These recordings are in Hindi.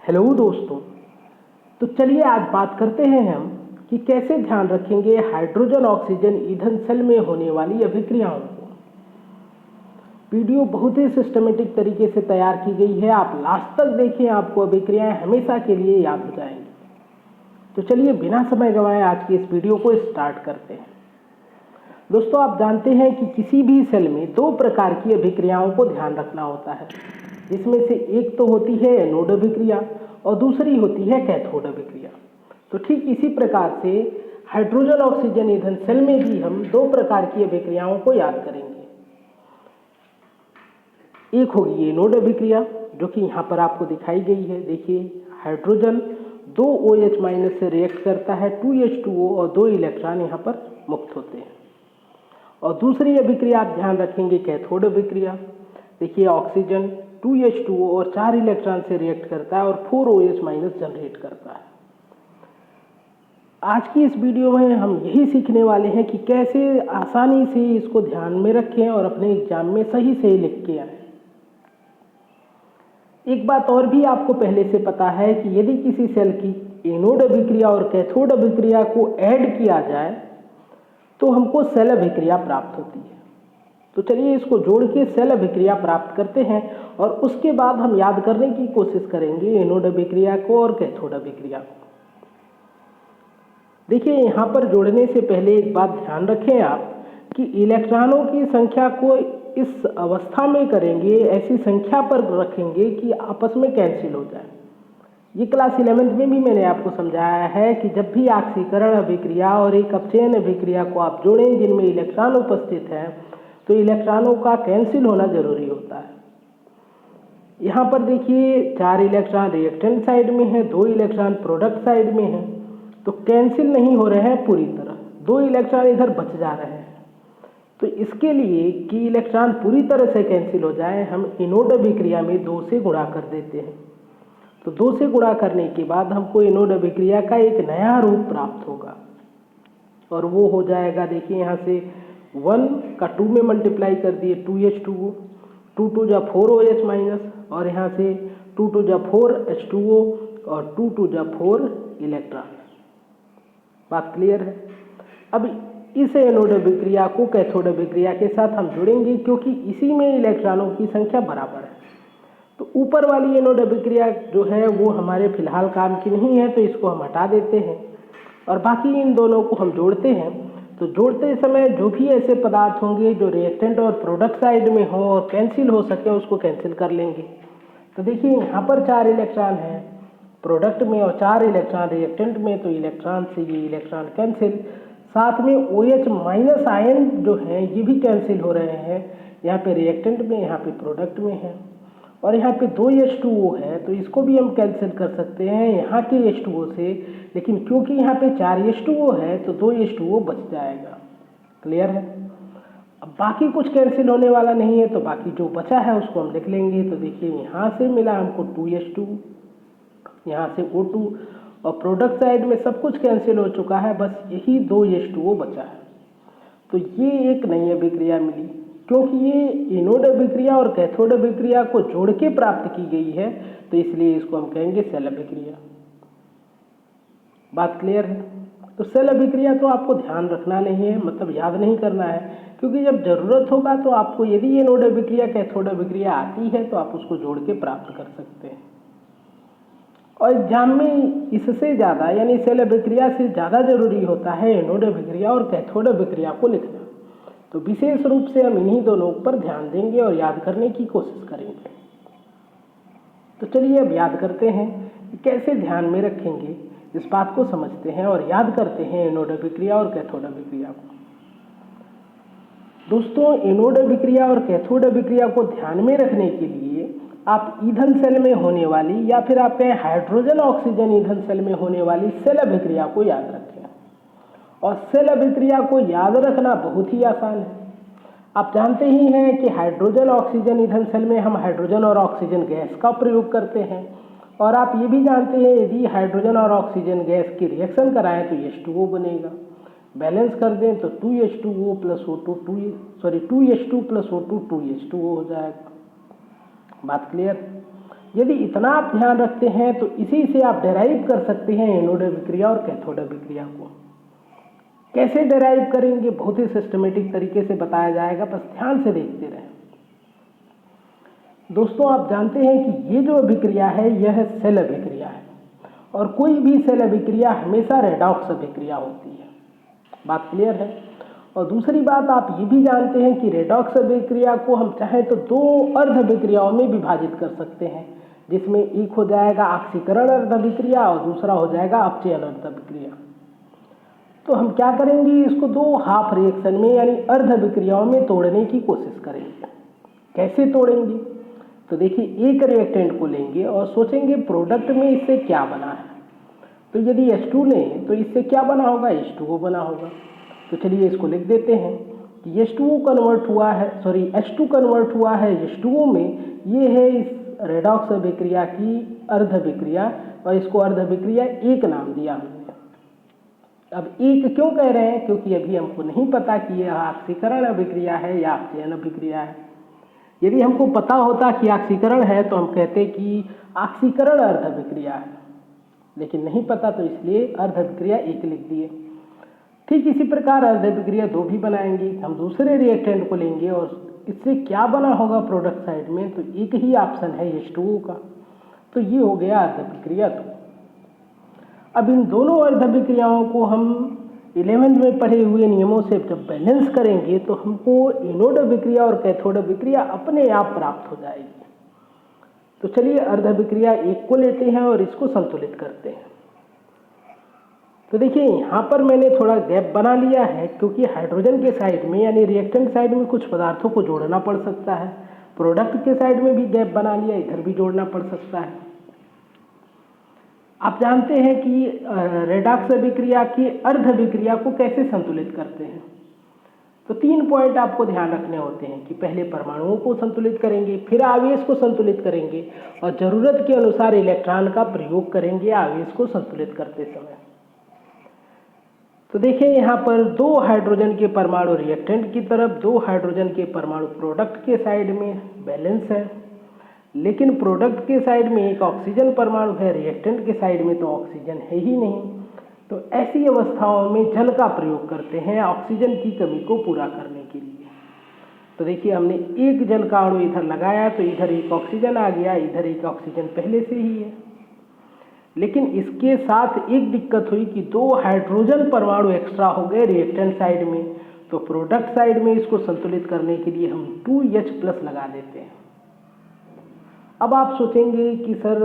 हेलो दोस्तों। तो चलिए आज बात करते हैं हम कि कैसे ध्यान रखेंगे हाइड्रोजन ऑक्सीजन ईंधन सेल में होने वाली अभिक्रियाओं को। वीडियो बहुत ही सिस्टमेटिक तरीके से तैयार की गई है, आप लास्ट तक देखें, आपको अभिक्रियाएं हमेशा के लिए याद हो जाएंगी। तो चलिए बिना समय गंवाए आज की इस वीडियो को स्टार्ट करते हैं। दोस्तों, आप जानते हैं कि किसी भी सेल में दो प्रकार की अभिक्रियाओं को ध्यान रखना होता है, जिसमें से एक तो होती है एनोड अभिक्रिया और दूसरी होती है कैथोड अभिक्रिया। तो ठीक इसी प्रकार से हाइड्रोजन ऑक्सीजन ईंधन सेल में भी हम दो प्रकार की अभिक्रियाओं को याद करेंगे। एक होगी एनोड अभिक्रिया, जो कि यहाँ पर आपको दिखाई गई है। देखिए, हाइड्रोजन 2 OH- से रिएक्ट करता है 2H2O और 2 इलेक्ट्रॉन यहाँ पर मुक्त होते हैं। और दूसरी अभिक्रिया आप ध्यान रखेंगे कैथोड अभिक्रिया। देखिए, ऑक्सीजन 2H2O और 4 इलेक्ट्रॉन से रिएक्ट करता है और 4 OH- जनरेट करता है। आज की इस वीडियो में हम यही सीखने वाले हैं कि कैसे आसानी से इसको ध्यान में रखें और अपने एग्जाम में सही से लिख के आए। एक बात और भी आपको पहले से पता है कि यदि किसी सेल की एनोड अभिक्रिया और कैथोड अभिक्रिया को ऐड किया जाए तो हमको सेल अभिक्रिया प्राप्त होती है। तो चलिए इसको जोड़ के सेल अभिक्रिया प्राप्त करते हैं और उसके बाद हम याद करने की कोशिश करेंगे एनोड अभिक्रिया को और कैथोड अभिक्रिया को। देखिए, यहाँ पर जोड़ने से पहले एक बात ध्यान रखें आप कि इलेक्ट्रॉनों की संख्या को इस अवस्था में करेंगे, ऐसी संख्या पर रखेंगे कि आपस में कैंसिल हो जाए। ये क्लास 11th में भी मैंने आपको समझाया है कि जब भी ऑक्सीकरण अभिक्रिया और एक अपचयन अभिक्रिया को आप जोड़ें जिनमें इलेक्ट्रॉन उपस्थित हैं, तो इलेक्ट्रॉनों का कैंसिल होना जरूरी होता है। यहाँ पर देखिए, 4 इलेक्ट्रॉन रिएक्टेंट साइड में है, 2 इलेक्ट्रॉन प्रोडक्ट साइड में है, तो कैंसिल नहीं हो रहे हैं पूरी तरह, 2 इलेक्ट्रॉन इधर बच जा रहे हैं। तो इसके लिए कि इलेक्ट्रॉन पूरी तरह से कैंसिल हो जाए, हम एनोड अभिक्रिया में 2 से गुणा कर देते हैं। तो 2 से गुणा करने के बाद हमको एनोड अभिक्रिया का एक नया रूप प्राप्त होगा और वो हो जाएगा, देखिए यहाँ से 1 का 2 में मल्टीप्लाई कर दिए 2H2O, 2 2 जा 4 OH- और यहाँ से 2 2 जा 4 H2O और 2 2 जा 4 इलेक्ट्रॉन। बात क्लियर है। अब इस एनोड अभिक्रिया को कैथोड अभिक्रिया के साथ हम जुड़ेंगे क्योंकि इसी में इलेक्ट्रॉनों की संख्या बराबर है। तो ऊपर वाली एनोड अभिक्रिया जो है वो हमारे फिलहाल काम की नहीं है, तो इसको हम हटा देते हैं और बाकी इन दोनों को हम जोड़ते हैं। तो जोड़ते समय जो भी ऐसे पदार्थ होंगे जो रिएक्टेंट और प्रोडक्ट साइड में हो और कैंसिल हो सके, उसको कैंसिल कर लेंगे। तो देखिए, यहाँ पर 4 इलेक्ट्रॉन है प्रोडक्ट में और 4 इलेक्ट्रॉन रिएक्टेंट में, तो इलेक्ट्रॉन से ये इलेक्ट्रॉन कैंसिल, साथ में OH- आयन जो है ये भी कैंसिल हो रहे हैं। यहाँ पे रिएक्टेंट में, यहाँ पे प्रोडक्ट में है और यहाँ पे 2 H2O है, तो इसको भी हम कैंसिल कर सकते हैं यहाँ के H2O से, लेकिन क्योंकि यहाँ पे 4 H2O है तो 2 H2O बच जाएगा। क्लियर है। अब बाकी कुछ कैंसिल होने वाला नहीं है, तो बाकी जो बचा है उसको हम लिख लेंगे। तो देखिए, यहाँ से मिला हमको 2H2, यहाँ से O2 और प्रोडक्ट साइड में सब कुछ कैंसिल हो चुका है, बस यही 2 H2O बचा है। तो ये एक नई अभिक्रिया मिली, क्योंकि ये एनोड अभिक्रिया और कैथोड अभिक्रिया को जोड़ के प्राप्त की गई है, तो इसलिए इसको हम कहेंगे सेल अभिक्रिया। बात क्लियर है। तो सेल अभिक्रिया तो आपको ध्यान रखना नहीं है, मतलब याद नहीं करना है, क्योंकि जब जरूरत होगा तो आपको यदि एनोड अभिक्रिया कैथोड अभिक्रिया आती है तो आप उसको जोड़ के प्राप्त कर सकते हैं। और एग्जाम में इससे ज़्यादा, यानी सेल अभिक्रिया से ज़्यादा जरूरी होता है एनोड अभिक्रिया और कैथोड अभिक्रिया को लिखना। तो विशेष रूप से हम इन्हीं दोनों पर ध्यान देंगे और याद करने की कोशिश करेंगे। तो चलिए अब याद करते हैं कि कैसे ध्यान में रखेंगे, इस बात को समझते हैं और याद करते हैं एनोड अभिक्रिया और कैथोड अभिक्रिया को। दोस्तों, एनोड अभिक्रिया और कैथोड अभिक्रिया को ध्यान में रखने के लिए आप ईंधन सेल में होने वाली, या फिर आप कहें हाइड्रोजन ऑक्सीजन ईंधन सेल में होने वाली सेल अभिक्रिया को याद रखें। और सेल अभिक्रिया को याद रखना बहुत ही आसान है। आप जानते ही हैं कि हाइड्रोजन ऑक्सीजन ईंधन सेल में हम हाइड्रोजन और ऑक्सीजन गैस का प्रयोग करते हैं, और आप ये भी जानते हैं यदि हाइड्रोजन और ऑक्सीजन गैस की रिएक्शन कराएं तो H2O बनेगा। बैलेंस कर दें तो 2H2O plus O2 2H2 plus O2 2H2O हो जाएगा। बात क्लियर। यदि इतना आप ध्यान रखते हैं तो इसी से आप डेराइव कर सकते हैं एनोड अभिक्रिया और कैथोड अभिक्रिया को। कैसे डेराइव करेंगे, बहुत ही सिस्टमेटिक तरीके से बताया जाएगा, बस ध्यान से देखते रहें। दोस्तों, आप जानते हैं कि ये जो अभिक्रिया है यह सेल अभिक्रिया है और कोई भी सेल अभिक्रिया हमेशा रेडॉक्स अभिक्रिया होती है। बात क्लियर है? और दूसरी बात आप ये भी जानते हैं कि रेडॉक्स अभिक्रिया को हम चाहें तो दो अर्ध अभिक्रियाओं में विभाजित कर सकते हैं, जिसमें एक हो जाएगा ऑक्सीकरण अर्ध अभिक्रिया और दूसरा हो जाएगा अपचयन अर्ध अभिक्रिया। तो हम क्या करेंगे, इसको दो हाफ रिएक्शन में यानी अर्ध अभिक्रियाओं में तोड़ने की कोशिश करेंगे। कैसे तोड़ेंगे? तो देखिए, एक रिएक्टेंट को लेंगे और सोचेंगे प्रोडक्ट में इससे क्या बना है। तो यदि H2 लें तो इससे क्या बना होगा, H2O बना होगा। तो चलिए इसको लिख देते हैं कि H2O कन्वर्ट हुआ है, H2 कन्वर्ट हुआ है H2O में। ये है इस रेडॉक्स अभिक्रिया की अर्ध अभिक्रिया और इसको अर्ध अभिक्रिया एक नाम दिया हमने। अब एक क्यों कह रहे हैं, क्योंकि अभी हमको नहीं पता कि यह ऑक्सीकरण अभिक्रिया है या अपचयन अभिक्रिया है। यदि हमको पता होता कि ऑक्सीकरण है तो हम कहते कि ऑक्सीकरण अर्ध अभिक्रिया है, लेकिन नहीं पता तो इसलिए अर्ध अभिक्रिया एक लिख दिए। ठीक इसी प्रकार अर्ध अभिक्रिया दो भी बनाएंगे। हम दूसरे रिएक्टेंट को लेंगे और इससे क्या बना होगा प्रोडक्ट साइड में, तो एक ही ऑप्शन है H2O का। तो ये हो गया अर्ध अभिक्रिया दो। अब इन दोनों अर्ध अभिक्रियाओं को हम 11th में पढ़े हुए नियमों से जब बैलेंस करेंगे तो हमको एनोड अभिक्रिया और कैथोड अभिक्रिया अपने आप प्राप्त हो जाएगी। तो चलिए अर्ध अभिक्रिया एक को लेते हैं और इसको संतुलित करते हैं। तो देखिए, यहाँ पर मैंने थोड़ा गैप बना लिया है क्योंकि हाइड्रोजन के साइड में यानी रिएक्टेंट साइड में कुछ पदार्थों को जोड़ना पड़ सकता है। प्रोडक्ट के साइड में भी गैप बना लिया, इधर भी जोड़ना पड़ सकता है। आप जानते हैं कि रेडॉक्स अभिक्रिया की अर्ध अभिक्रिया को कैसे संतुलित करते हैं। तो 3 पॉइंट आपको ध्यान रखने होते हैं कि पहले परमाणुओं को संतुलित करेंगे, फिर आवेश को संतुलित करेंगे और ज़रूरत के अनुसार इलेक्ट्रॉन का प्रयोग करेंगे आवेश को संतुलित करते समय। तो देखिए, यहाँ पर 2 हाइड्रोजन के परमाणु रिएक्टेंट की तरफ, 2 हाइड्रोजन के परमाणु प्रोडक्ट के साइड में बैलेंस है, लेकिन प्रोडक्ट के साइड में एक ऑक्सीजन परमाणु है, रिएक्टेंट के साइड में तो ऑक्सीजन है ही नहीं। तो ऐसी अवस्थाओं में जल का प्रयोग करते हैं ऑक्सीजन की कमी को पूरा करने के लिए। तो देखिए, हमने एक जल का अणु इधर लगाया तो इधर एक ऑक्सीजन आ गया, इधर एक ऑक्सीजन पहले से ही है। लेकिन इसके साथ एक दिक्कत हुई कि 2 हाइड्रोजन परमाणु एक्स्ट्रा हो गए रिएक्टेंट साइड में। तो प्रोडक्ट साइड में इसको संतुलित करने के लिए हम 2H+ लगा देते हैं। अब आप सोचेंगे कि सर,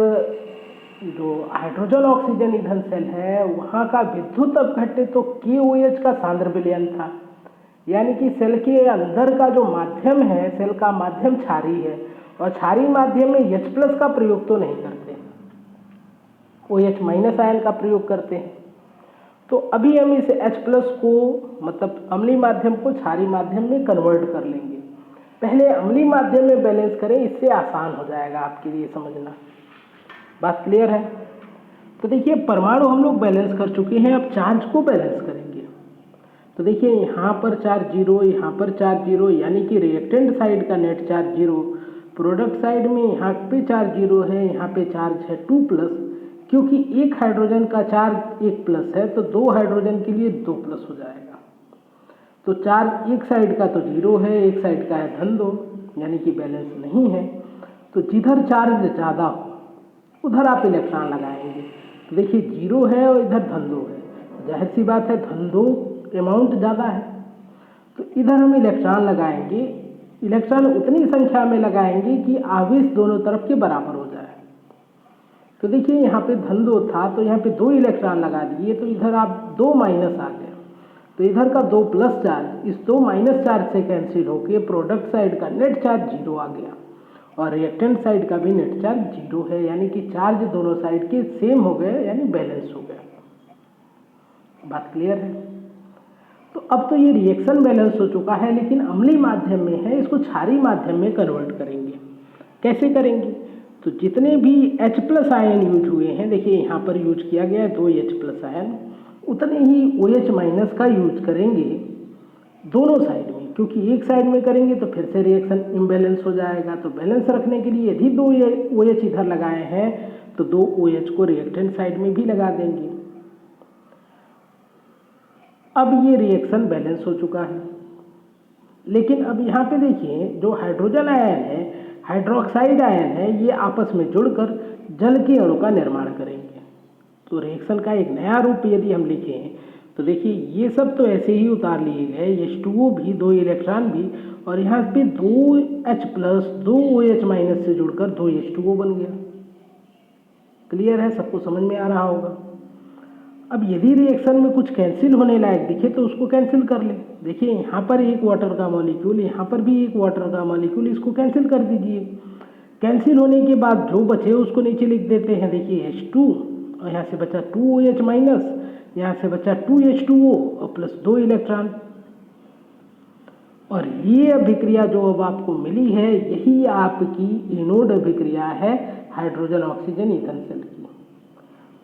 जो हाइड्रोजन ऑक्सीजन ईंधन सेल है वहाँ का विद्युत अपघट्य तो KOH का सांद्र विलयन था, यानी कि सेल के अंदर का जो माध्यम है, सेल का माध्यम क्षारीय है और क्षारीय माध्यम में H+ का प्रयोग तो नहीं करते, OH- आयन का प्रयोग करते हैं। तो अभी हम इस H+ को मतलब अम्लीय माध्यम को क्षारीय माध्यम में कन्वर्ट कर लेंगे। पहले अम्लीय माध्यम में बैलेंस करें, इससे आसान हो जाएगा आपके लिए समझना। बात क्लियर है? तो देखिए, परमाणु हम लोग बैलेंस कर चुके हैं, अब चार्ज को बैलेंस करेंगे। तो देखिए, यहाँ पर चार्ज 0, यहाँ पर चार्ज 0, यानी कि रिएक्टेंट साइड का नेट चार्ज 0, प्रोडक्ट साइड में यहाँ पे चार्ज 0 है, यहाँ पे चार्ज है 2+, क्योंकि एक हाइड्रोजन का चार्ज 1+ है तो 2 हाइड्रोजन के लिए 2+ हो जाएगा। तो चार्ज एक साइड का तो 0 है, एक साइड का है -2, यानी कि बैलेंस नहीं है। तो जिधर चार्ज ज़्यादा हो उधर आप इलेक्ट्रॉन लगाएंगे। तो देखिए, 0 है और इधर -2 है, जाहिर सी बात है -2 अमाउंट ज़्यादा है, तो इधर हम इलेक्ट्रॉन लगाएंगे। इलेक्ट्रॉन उतनी संख्या में लगाएंगे कि आवेश दोनों तरफ के बराबर हो जाए। तो देखिए, यहाँ पे -2 था तो यहाँ पे 2 इलेक्ट्रॉन लगा दिए, तो इधर आप 2 माइनस आ गया, तो इधर का 2+ चार्ज इस 2- चार्ज से कैंसिल होके प्रोडक्ट साइड का नेट चार्ज 0 आ गया और रिएक्टेंट साइड का भी नेट चार्ज 0 है, यानी कि चार्ज दोनों साइड के सेम हो गए, यानी बैलेंस हो गया। बात क्लियर है? तो अब तो ये रिएक्शन बैलेंस हो चुका है, लेकिन अम्लीय माध्यम में है, इसको क्षारीय माध्यम में कन्वर्ट करेंगे। कैसे करेंगे? तो जितने भी H+ आयन यूज हुए हैं, देखिए यहाँ पर यूज किया गया है 2 H+ आयन, उतने ही OH- का यूज करेंगे दोनों साइड में। क्योंकि एक साइड में करेंगे तो फिर से रिएक्शन इम्बैलेंस हो जाएगा। तो बैलेंस रखने के लिए यदि 2 OH इधर लगाए हैं तो 2 OH को रिएक्टेंट साइड में भी लगा देंगे। अब ये रिएक्शन बैलेंस हो चुका है। लेकिन अब यहाँ पे देखिए, जो हाइड्रोजन आयन है, हाइड्रोक्साइड आयन है, ये आपस में जुड़कर जल के अणु का निर्माण करेंगे। तो रिएक्शन का एक नया रूप यदि हम लिखें तो देखिए, ये सब तो ऐसे ही उतार लिए गए, H2O भी, 2 इलेक्ट्रॉन भी, और यहाँ पे 2H प्लस 2 OH माइनस से जुड़कर 2 H2O बन गया। क्लियर है, सबको समझ में आ रहा होगा। अब यदि रिएक्शन में कुछ कैंसिल होने लायक दिखे तो उसको कैंसिल कर ले। देखिए, यहाँ पर एक वाटर का मॉलिक्यूल, यहाँ पर भी एक वाटर का मॉलिक्यूल, इसको कैंसिल कर दीजिए। कैंसिल होने के बाद जो बचे उसको नीचे लिख देते हैं। देखिए H2, और यहाँ से बचा 2 OH माइनस, यहाँ से बचा 2 H2O और प्लस 2 इलेक्ट्रॉन। और ये अभिक्रिया जो अब आपको मिली है, यही आपकी एनोड अभिक्रिया है हाइड्रोजन ऑक्सीजन ईथन सेल की।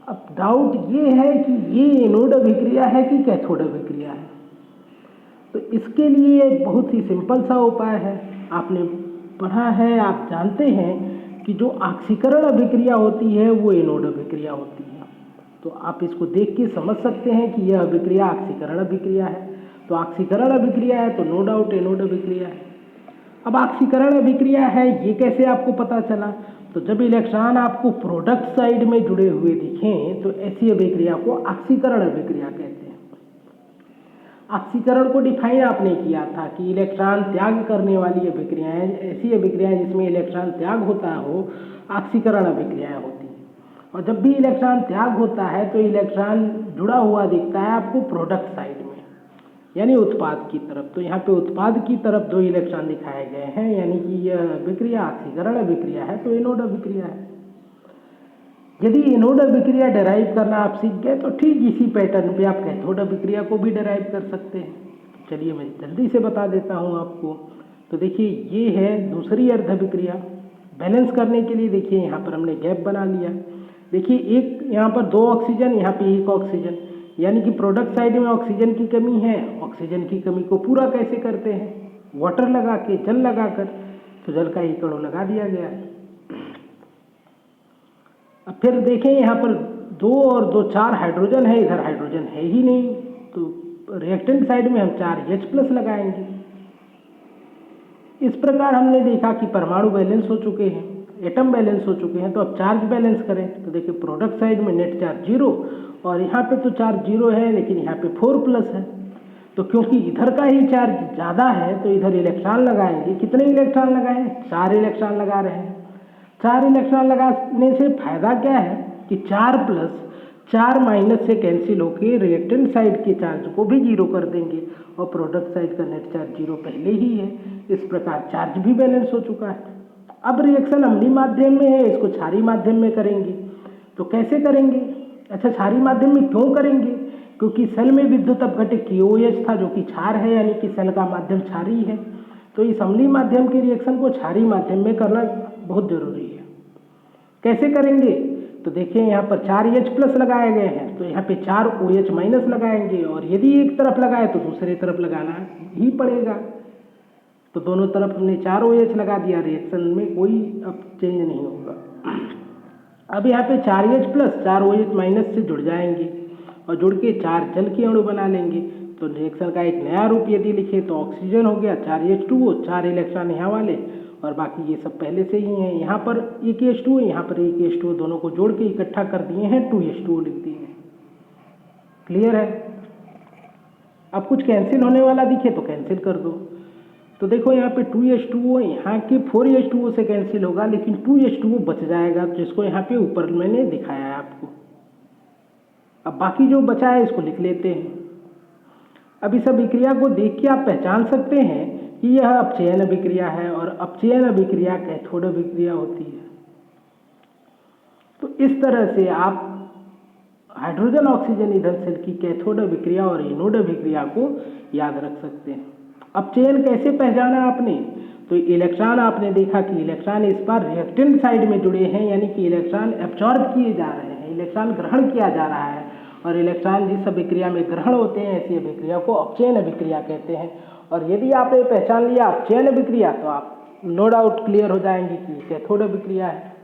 अब डाउट ये है कि ये एनोड अभिक्रिया है कि कैथोड अभिक्रिया है। तो इसके लिए एक बहुत ही सिंपल सा उपाय है। आपने पढ़ा है, आप जानते हैं कि जो ऑक्सीकरण अभिक्रिया होती है वो एनोड अभिक्रिया होती है। तो आप इसको देख के समझ सकते हैं कि यह अभिक्रिया ऑक्सीकरण अभिक्रिया है। तो ऑक्सीकरण अभिक्रिया है तो नो डाउट एनोड अभिक्रिया है। अब ऑक्सीकरण अभिक्रिया है ये कैसे आपको पता चला? तो जब इलेक्ट्रॉन आपको प्रोडक्ट साइड में जुड़े हुए दिखें तो ऐसी अभिक्रिया को ऑक्सीकरण अभिक्रिया कहते हैं। ऑक्सीकरण को डिफाइन आपने किया था कि इलेक्ट्रॉन त्याग करने वाली अभिक्रियाएं, ऐसी अभिक्रियाएं जिसमें इलेक्ट्रॉन त्याग होता हो, ऑक्सीकरण अभिक्रियाएं होती हैं। और जब भी इलेक्ट्रॉन त्याग होता है तो इलेक्ट्रॉन जुड़ा हुआ दिखता है आपको प्रोडक्ट साइड में, यानी उत्पाद की तरफ। तो यहाँ पे उत्पाद की तरफ 2 इलेक्ट्रॉन दिखाए गए हैं, यानी कि यह अभिक्रिया ऑक्सीकरण अभिक्रिया है, तो एनोड अभिक्रिया है। यदि एनोड अभिक्रिया डेराइव करना आप सीख गए तो ठीक इसी पैटर्न पे आप कैथोड अभिक्रिया को भी डेराइव कर सकते हैं। तो चलिए मैं जल्दी से बता देता हूँ आपको। तो देखिए, ये है दूसरी अर्ध अभिक्रिया। बैलेंस करने के लिए देखिए यहाँ पर हमने गैप बना लिया। देखिए, एक यहाँ पर 2 ऑक्सीजन, यहाँ पे 1 ऑक्सीजन, यानी कि प्रोडक्ट साइड में ऑक्सीजन की कमी है। ऑक्सीजन की कमी को पूरा कैसे करते हैं? वाटर लगा के, जल लगाकर। तो जल का एक अणु लगा दिया गया है। अब फिर देखें, यहाँ पर 2 और 2 4 हाइड्रोजन है, इधर हाइड्रोजन है ही नहीं, तो रिएक्टेंट साइड में हम 4 H प्लस लगाएंगे। इस प्रकार हमने देखा कि परमाणु बैलेंस हो चुके हैं, एटम बैलेंस हो चुके हैं। तो अब चार्ज बैलेंस करें तो देखिए, प्रोडक्ट साइड में नेट चार्ज 0, और यहाँ पे तो चार्ज 0 है, लेकिन यहाँ पे 4 प्लस है। तो क्योंकि इधर का ही चार्ज ज़्यादा है तो इधर इलेक्ट्रॉन लगाएंगे। कितने इलेक्ट्रॉन लगाएं? 4 इलेक्ट्रॉन लगा रहे हैं। 4 इलेक्ट्रॉन लगाने से फायदा क्या है कि 4 प्लस 4 माइनस से कैंसिल होकर रिएक्टेंट साइड के चार्ज को भी 0 कर देंगे, और प्रोडक्ट साइड का नेट चार्ज 0 पहले ही है। इस प्रकार चार्ज भी बैलेंस हो चुका है। अब रिएक्शन अम्लीय माध्यम में है, इसको क्षारीय माध्यम में करेंगे। तो कैसे करेंगे? अच्छा, क्षारीय माध्यम में क्यों करेंगे? क्योंकि सेल में विद्युत अपघटित KOH था जो कि क्षार है, यानी कि सेल का माध्यम क्षारीय है। तो इस अम्लीय माध्यम के रिएक्शन को क्षारीय माध्यम में करना बहुत जरूरी है। कैसे करेंगे? तो देखिए, यहाँ पर 4 H प्लस लगाए गए हैं, तो यहाँ पे 4 OH माइनस लगाएंगे, और यदि एक तरफ लगाए तो दूसरे तरफ लगाना ही पड़ेगा। तो दोनों तरफ हमने 4 OH लगा दिया, रिएक्शन में कोई अब चेंज नहीं होगा। अब यहाँ पे 4 H प्लस 4 OH माइनस से जुड़ जाएंगे, और जुड़ के 4 जल के अणु बना लेंगे। तो रिएक्शन का एक नया रूप यदि लिखे तो ऑक्सीजन हो गया, 4 H2O, 4 इलेक्ट्रॉन यहाँ वाले, और बाकी ये सब पहले से ही हैं। यहाँ पर 1 H2O, यहाँ पर 1 H2O, दोनों को जोड़ के इकट्ठा कर दिए हैं, 2 H2O लिख दिए हैं। क्लियर है? अब कुछ कैंसिल होने वाला दिखे तो कैंसिल कर दो। तो देखो, यहाँ पे 2 H2O, यहाँ के 4 H2O से कैंसिल होगा, लेकिन 2 H2O बच जाएगा, जिसको यहाँ पे ऊपर मैंने दिखाया है आपको। अब बाकी जो बचा है इसको लिख लेते हैं। अब इस अभिक्रिया को देख के आप पहचान सकते हैं कि यह अपचयन अभिक्रिया है, और अपचयन अभिक्रिया कैथोड अभिक्रिया होती है। तो इस तरह से आप हाइड्रोजन ऑक्सीजन ईंधन सेल की कैथोड अभिक्रिया और एनोड अभिक्रिया को याद रख सकते हैं। अपचयन कैसे पहचाना आपने? तो इलेक्ट्रॉन आपने देखा कि इलेक्ट्रॉन इस बार रिएक्टेंट साइड में जुड़े हैं, यानी कि इलेक्ट्रॉन एब्जॉर्ब किए जा रहे हैं, इलेक्ट्रॉन ग्रहण किया जा रहा है। और इलेक्ट्रॉन जिस अभिक्रिया में ग्रहण होते हैं, ऐसी अभिक्रिया को अपचयन अभिक्रिया कहते हैं। और यदि आपने पहचान लिया चयन अभिक्रिया तो आप नो डाउट क्लियर हो जाएंगे कि कैथोड अभिक्रिया है।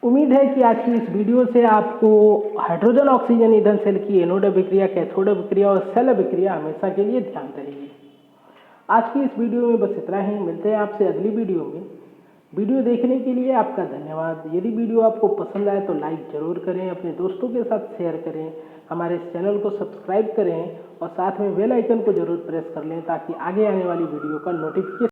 उम्मीद है कि आज की इस वीडियो से आपको हाइड्रोजन ऑक्सीजन ईंधन सेल की एनोड अभिक्रिया, कैथोड अभिक्रिया और सेल अभिक्रिया हमेशा के लिए ध्यान रहेगी। आज की इस वीडियो में बस इतना ही। मिलते हैं आपसे अगली वीडियो में। वीडियो देखने के लिए आपका धन्यवाद। यदि वीडियो आपको पसंद आए तो लाइक जरूर करें, अपने दोस्तों के साथ शेयर करें, हमारे इस चैनल को सब्सक्राइब करें और साथ में बेल आइकन को जरूर प्रेस कर लें ताकि आगे आने वाली वीडियो का नोटिफिकेशन